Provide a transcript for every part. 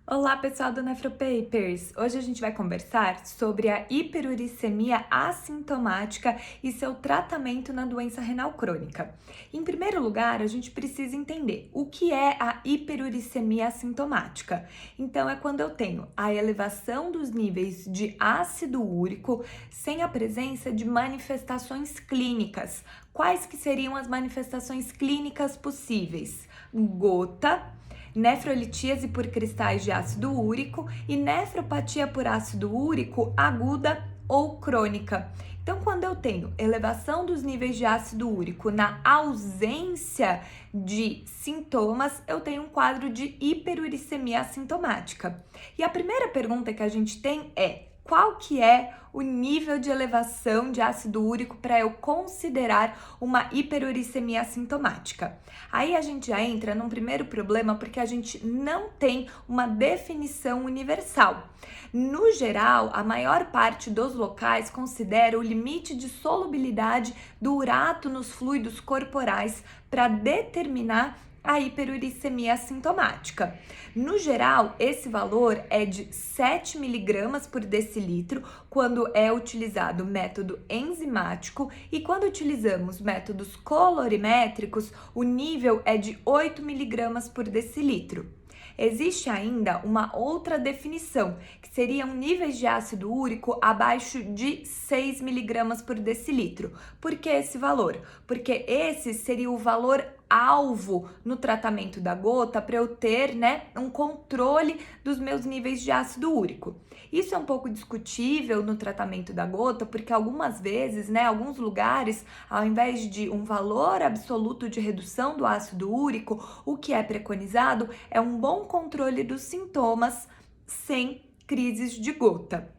Olá, pessoal do NefroPapers! Hoje a gente vai conversar sobre a hiperuricemia assintomática e seu tratamento na doença renal crônica. Em primeiro lugar, a gente precisa entender o que é a hiperuricemia assintomática. Então, é quando eu tenho a elevação dos níveis de ácido úrico sem a presença de manifestações clínicas. Quais que seriam as manifestações clínicas possíveis? Gota, nefrolitíase por cristais de ácido úrico e nefropatia por ácido úrico aguda ou crônica. Então, quando eu tenho elevação dos níveis de ácido úrico na ausência de sintomas, eu tenho um quadro de hiperuricemia assintomática. E a primeira pergunta que a gente tem é: qual que é o nível de elevação de ácido úrico para eu considerar uma hiperuricemia assintomática? Aí a gente já entra num primeiro problema porque a gente não tem uma definição universal. No geral, a maior parte dos locais considera o limite de solubilidade do urato nos fluidos corporais para determinar a hiperuricemia assintomática. No geral, esse valor é de 7 miligramas por decilitro quando é utilizado método enzimático e quando utilizamos métodos colorimétricos, o nível é de 8 miligramas por decilitro. Existe ainda uma outra definição, que seriam níveis de ácido úrico abaixo de 6 miligramas por decilitro. Por que esse valor? Porque esse seria o valor alvo no tratamento da gota para eu ter, um controle dos meus níveis de ácido úrico. Isso é um pouco discutível no tratamento da gota, porque algumas vezes, alguns lugares, ao invés de um valor absoluto de redução do ácido úrico, o que é preconizado é um bom controle dos sintomas sem crises de gota.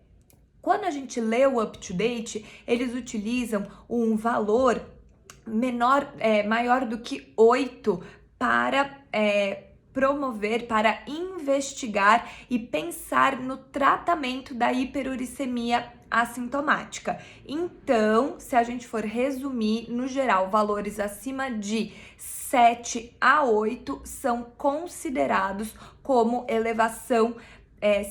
Quando a gente lê o up-to-date, eles utilizam um valor maior do que 8 para promover, para investigar e pensar no tratamento da hiperuricemia assintomática. Então, se a gente for resumir, no geral, valores acima de 7 a 8 são considerados como elevação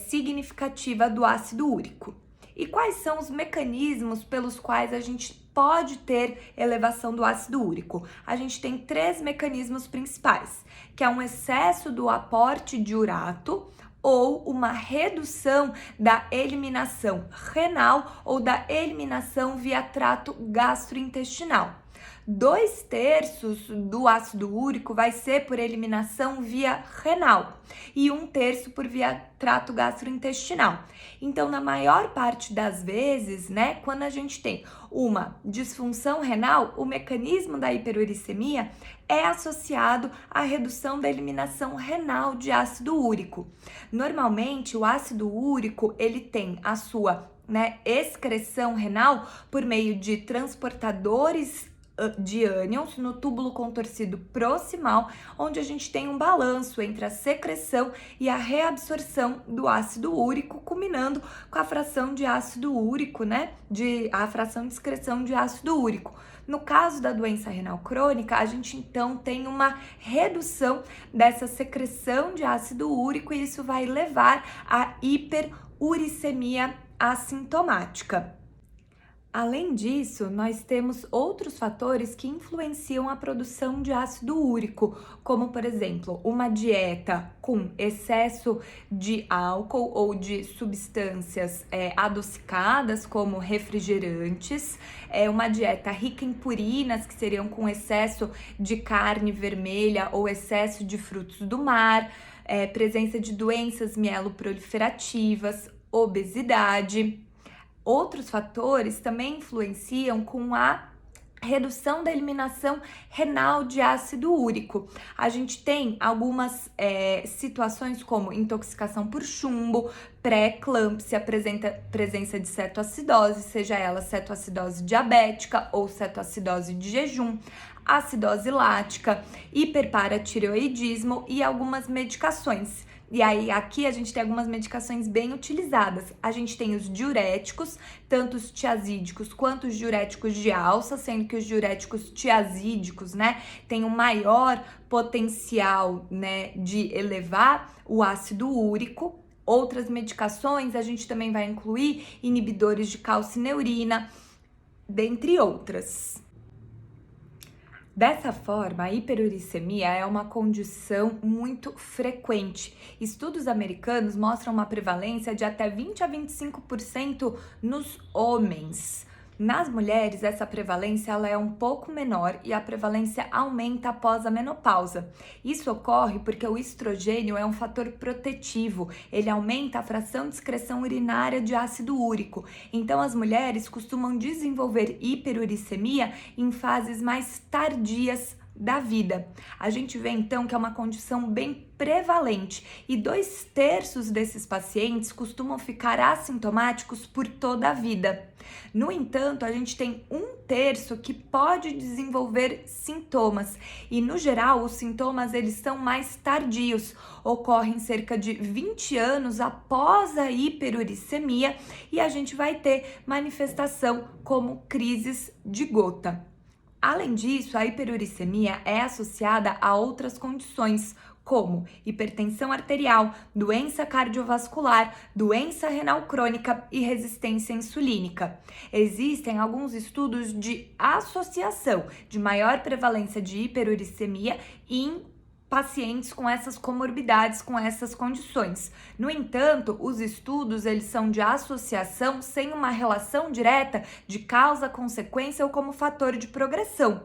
significativa do ácido úrico. E quais são os mecanismos pelos quais a gente pode ter elevação do ácido úrico? A gente tem 3 mecanismos principais, que é um excesso do aporte de urato ou uma redução da eliminação renal ou da eliminação via trato gastrointestinal. 2/3 do ácido úrico vai ser por eliminação via renal e 1/3 por via trato gastrointestinal. Então, na maior parte das vezes, quando a gente tem uma disfunção renal, o mecanismo da hiperuricemia é associado à redução da eliminação renal de ácido úrico. Normalmente, o ácido úrico, ele tem a sua excreção renal por meio de transportadores de ânions no túbulo contorcido proximal, onde a gente tem um balanço entre a secreção e a reabsorção do ácido úrico, culminando com a fração de ácido úrico, a fração de excreção de ácido úrico. No caso da doença renal crônica, a gente então tem uma redução dessa secreção de ácido úrico e isso vai levar à hiperuricemia assintomática. Além disso, nós temos outros fatores que influenciam a produção de ácido úrico, como, por exemplo, uma dieta com excesso de álcool ou de substâncias adocicadas, como refrigerantes, uma dieta rica em purinas, que seriam com excesso de carne vermelha ou excesso de frutos do mar, presença de doenças mieloproliferativas, obesidade. Outros fatores também influenciam com a redução da eliminação renal de ácido úrico. A gente tem algumas situações como intoxicação por chumbo, pré-eclâmpsia, presença de cetoacidose, seja ela cetoacidose diabética ou cetoacidose de jejum, acidose lática, hiperparatireoidismo e algumas medicações. E aí, aqui a gente tem algumas medicações bem utilizadas. A gente tem os diuréticos, tanto os tiazídicos quanto os diuréticos de alça, sendo que os diuréticos tiazídicos, né, têm um maior potencial, né, de elevar o ácido úrico. Outras medicações, a gente também vai incluir inibidores de calcineurina, dentre outras. Dessa forma, a hiperuricemia é uma condição muito frequente. Estudos americanos mostram uma prevalência de até 20 a 25% nos homens. Nas mulheres, essa prevalência ela é um pouco menor e a prevalência aumenta após a menopausa. Isso ocorre porque o estrogênio é um fator protetivo, ele aumenta a fração de excreção urinária de ácido úrico. Então, as mulheres costumam desenvolver hiperuricemia em fases mais tardias da vida. A gente vê então que é uma condição bem prevalente e 2/3 desses pacientes costumam ficar assintomáticos por toda a vida. No entanto, a gente tem 1/3 que pode desenvolver sintomas e, no geral, os sintomas eles são mais tardios, ocorrem cerca de 20 anos após a hiperuricemia e a gente vai ter manifestação como crises de gota. Além disso, a hiperuricemia é associada a outras condições, como hipertensão arterial, doença cardiovascular, doença renal crônica e resistência insulínica. Existem alguns estudos de associação de maior prevalência de hiperuricemia em pacientes com essas comorbidades, com essas condições. No entanto, os estudos eles são de associação sem uma relação direta de causa-consequência ou como fator de progressão.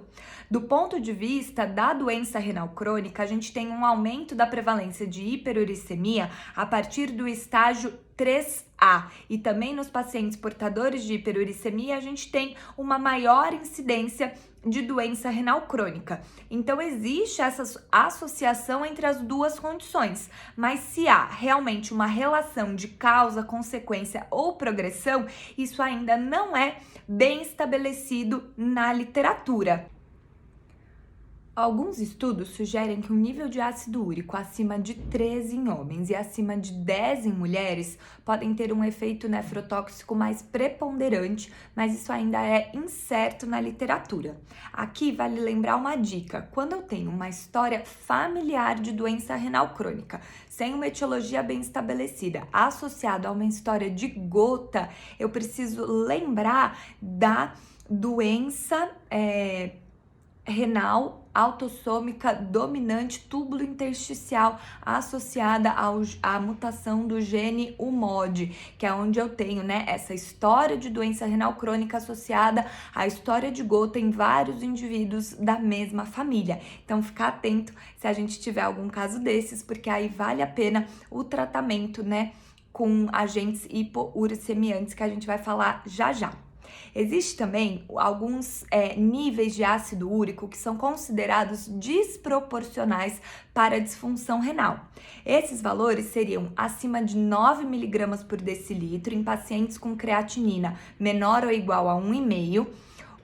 Do ponto de vista da doença renal crônica, a gente tem um aumento da prevalência de hiperuricemia a partir do estágio 3A. E também nos pacientes portadores de hiperuricemia, a gente tem uma maior incidência de doença renal crônica. Então, existe essa associação entre as duas condições, mas se há realmente uma relação de causa, consequência ou progressão, isso ainda não é bem estabelecido na literatura. Alguns estudos sugerem que um nível de ácido úrico acima de 13 em homens e acima de 10 em mulheres podem ter um efeito nefrotóxico mais preponderante, mas isso ainda é incerto na literatura. Aqui vale lembrar uma dica: quando eu tenho uma história familiar de doença renal crônica, sem uma etiologia bem estabelecida, associado a uma história de gota, eu preciso lembrar da doença renal autossômica dominante túbulo intersticial associada à mutação do gene UMOD, que é onde eu tenho, né, essa história de doença renal crônica associada à história de gota em vários indivíduos da mesma família. Então, ficar atento se a gente tiver algum caso desses, porque aí vale a pena o tratamento, né, com agentes hipouricemiantes que a gente vai falar já já. Existe também alguns níveis de ácido úrico que são considerados desproporcionais para a disfunção renal. Esses valores seriam acima de 9 mg por decilitro em pacientes com creatinina menor ou igual a 1,5,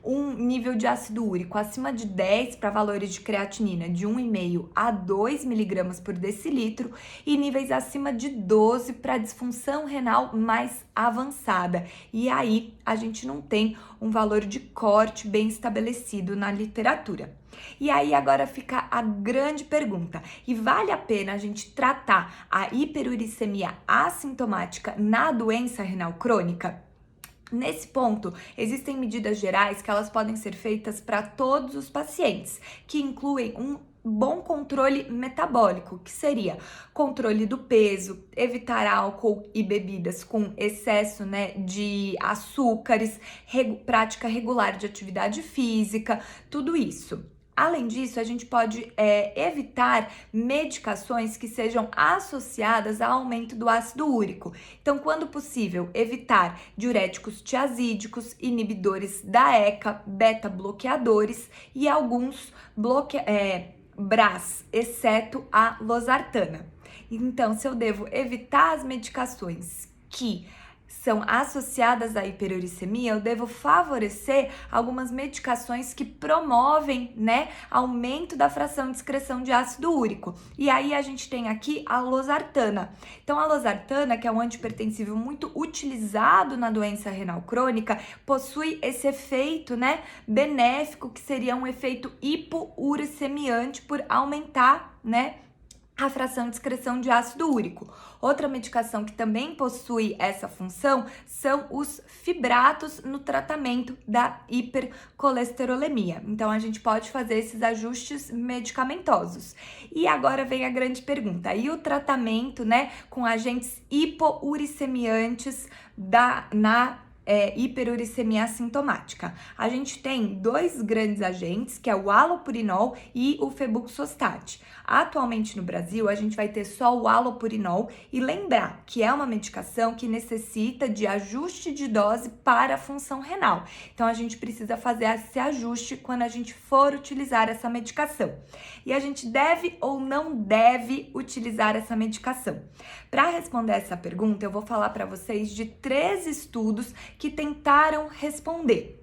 um nível de ácido úrico acima de 10 para valores de creatinina de 1,5 a 2 mg por decilitro e níveis acima de 12 para disfunção renal mais avançada. E aí a gente não tem um valor de corte bem estabelecido na literatura. E aí agora fica a grande pergunta: e vale a pena a gente tratar a hiperuricemia assintomática na doença renal crônica? Nesse ponto, existem medidas gerais que elas podem ser feitas para todos os pacientes, que incluem um bom controle metabólico, que seria controle do peso, evitar álcool e bebidas com excesso, né, de açúcares, prática regular de atividade física, tudo isso. Além disso, a gente pode evitar medicações que sejam associadas ao aumento do ácido úrico. Então, quando possível, evitar diuréticos tiazídicos, inibidores da ECA, beta-bloqueadores e alguns BRAS, exceto a losartana. Então, se eu devo evitar as medicações que são associadas à hiperuricemia, eu devo favorecer algumas medicações que promovem, né, aumento da fração de excreção de ácido úrico. E aí a gente tem aqui a losartana. Então a losartana, que é um antihipertensivo muito utilizado na doença renal crônica, possui esse efeito, né, benéfico, que seria um efeito hipouricemiante por aumentar, né, a fração de excreção de ácido úrico. Outra medicação que também possui essa função são os fibratos no tratamento da hipercolesterolemia. Então, a gente pode fazer esses ajustes medicamentosos. E agora vem a grande pergunta: e o tratamento, né, com agentes hipouricemiantes na hiperuricemia assintomática? A gente tem dois grandes agentes, que é o halopurinol e o febuxostat. Atualmente no Brasil, a gente vai ter só o halopurinol, e lembrar que é uma medicação que necessita de ajuste de dose para a função renal. Então, a gente precisa fazer esse ajuste quando a gente for utilizar essa medicação. E a gente deve ou não deve utilizar essa medicação? Para responder essa pergunta, eu vou falar para vocês de 3 estudos que tentaram responder.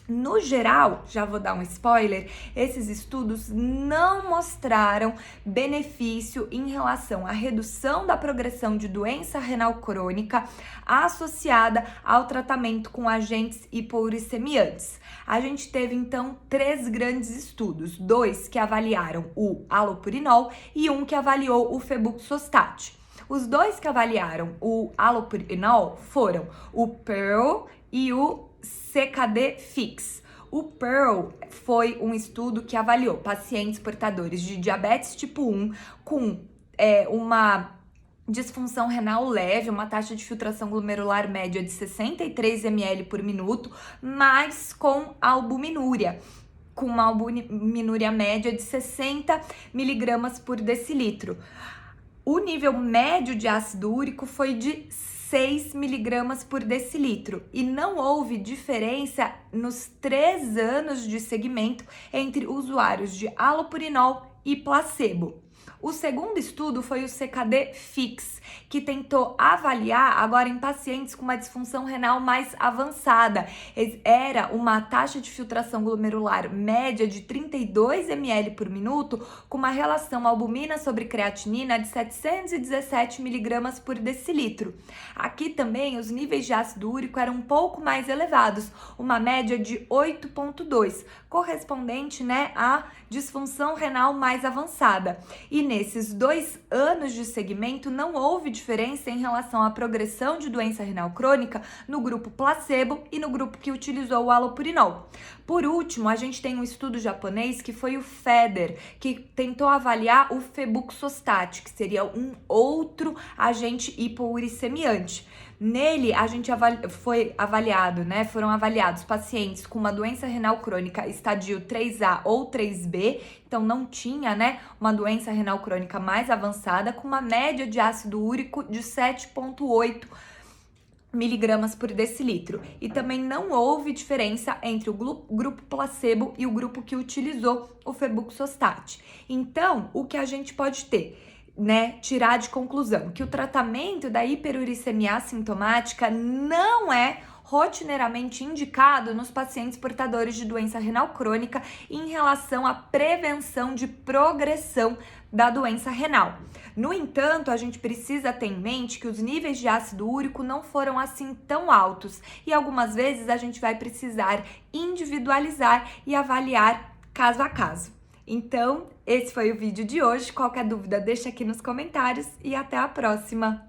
No geral, já vou dar um spoiler, esses estudos não mostraram benefício em relação à redução da progressão de doença renal crônica associada ao tratamento com agentes hipouricemiantes. A gente teve, então, 3 grandes estudos, 2 que avaliaram o halopurinol e 1 que avaliou o febuxostat. Os 2 que avaliaram o halopurinol foram o PEARL e o CKD-FIX. O PEARL foi um estudo que avaliou pacientes portadores de diabetes tipo 1 com uma disfunção renal leve, uma taxa de filtração glomerular média de 63 ml por minuto, mas com albuminúria, com uma albuminúria média de 60 miligramas por decilitro. O nível médio de ácido úrico foi de 6 miligramas por decilitro e não houve diferença nos 3 anos de segmento entre usuários de halopurinol e placebo. O segundo estudo foi o CKD-FIX, que tentou avaliar agora em pacientes com uma disfunção renal mais avançada. Era uma taxa de filtração glomerular média de 32 ml por minuto, com uma relação albumina sobre creatinina de 717 miligramas por decilitro. Aqui também os níveis de ácido úrico eram um pouco mais elevados, uma média de 8,2, correspondente, né, à disfunção renal mais avançada. E nesses 2 anos de segmento não houve diferença em relação à progressão de doença renal crônica no grupo placebo e no grupo que utilizou o halopurinol. Por último, a gente tem um estudo japonês que foi o FEDER, que tentou avaliar o febuxostat, que seria um outro agente hipouricemiante. Nele, a gente foram avaliados pacientes com uma doença renal crônica estadio 3A ou 3B, então não tinha, né, uma doença renal crônica mais avançada, com uma média de ácido úrico de 7,8 miligramas por decilitro. E também não houve diferença entre o grupo placebo e o grupo que utilizou o febuxostat. Então, o que a gente pode ter, né, tirar de conclusão? Que o tratamento da hiperuricemia assintomática não é rotineiramente indicado nos pacientes portadores de doença renal crônica em relação à prevenção de progressão da doença renal. No entanto, a gente precisa ter em mente que os níveis de ácido úrico não foram assim tão altos e algumas vezes a gente vai precisar individualizar e avaliar caso a caso. Então, esse foi o vídeo de hoje. Qualquer dúvida, deixa aqui nos comentários e até a próxima!